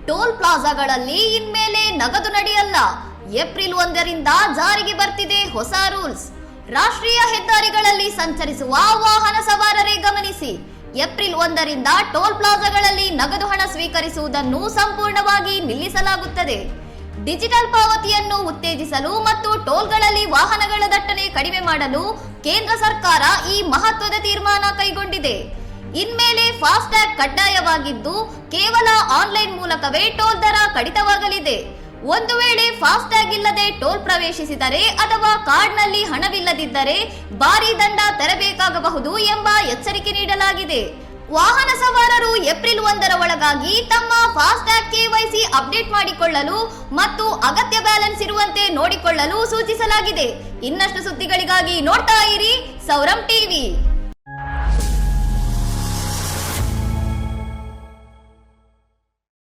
Toll ಪ್ಲಾಜಾಗಳಲ್ಲಿ ಇನ್ಮೇಲೆ ನಗದು ನಡೆಯಲ್ಲ. ಏಪ್ರಿಲ್ 1ರಿಂದ ಜಾರಿಗೆ ಬರ್ತಿದೆ ಹೊಸ ರೂಲ್ಸ್. ರಾಷ್ಟ್ರೀಯ ಹೆದ್ದಾರಿಗಳಲ್ಲಿ ಸಂಚರಿಸುವ ವಾಹನ ಸವಾರರೇ ಗಮನಿಸಿ. ಏಪ್ರಿಲ್ 1ರಿಂದ ಟೋಲ್ ಪ್ಲಾಜಾಗಳಲ್ಲಿ ನಗದು ಹಣ ಸ್ವೀಕರಿಸುವುದನ್ನು ಸಂಪೂರ್ಣವಾಗಿ ನಿಲ್ಲಿಸಲಾಗುತ್ತದೆ. ಡಿಜಿಟಲ್ ಪಾವತಿಯನ್ನು ಉತ್ತೇಜಿಸಲು ಮತ್ತು ಟೋಲ್ಗಳಲ್ಲಿ ವಾಹನಗಳ ದಟ್ಟಣೆ ಕಡಿಮೆ ಮಾಡಲು ಕೇಂದ್ರ ಸರ್ಕಾರ ಈ ಮಹತ್ವದ ತೀರ್ಮಾನ ಕೈಗೊಂಡಿದೆ. ಇನ್ಮೇಲೆ ಫಾಸ್ಟ್ಯಾಗ್ ಕಡ್ಡಾಯವಾಗಿದ್ದು ಕೇವಲ ಆನ್ಲೈನ್ ಮೂಲಕವೇ ಟೋಲ್ ದರ ಕಡಿತವಾಗಲಿದೆ. ಒಂದು ವೇಳೆ ಫಾಸ್ಟ್ಯಾಗ್ ಇಲ್ಲದೆ ಟೋಲ್ ಪ್ರವೇಶಿಸಿದರೆ ಅಥವಾ ಕಾರ್ಡ್ನಲ್ಲಿ ಹಣವಿಲ್ಲದಿದ್ದರೆ ಭಾರೀ ದಂಡ ತೆರಬೇಕಾಗಬಹುದು ಎಂಬ ಎಚ್ಚರಿಕೆ ನೀಡಲಾಗಿದೆ. ವಾಹನ ಸವಾರರು ಏಪ್ರಿಲ್ 1ರ ಒಳಗಾಗಿ ತಮ್ಮ ಫಾಸ್ಟ್ಯಾಗ್ KYC ಅಪ್ಡೇಟ್ ಮಾಡಿಕೊಳ್ಳಲು ಮತ್ತು ಅಗತ್ಯ ಬ್ಯಾಲೆನ್ಸ್ ಇರುವಂತೆ ನೋಡಿಕೊಳ್ಳಲು ಸೂಚಿಸಲಾಗಿದೆ. ಇನ್ನಷ್ಟು ಸುದ್ದಿಗಳಿಗಾಗಿ ನೋಡ್ತಾ ಇರಿ ಸೌರಂ ಟಿವಿ.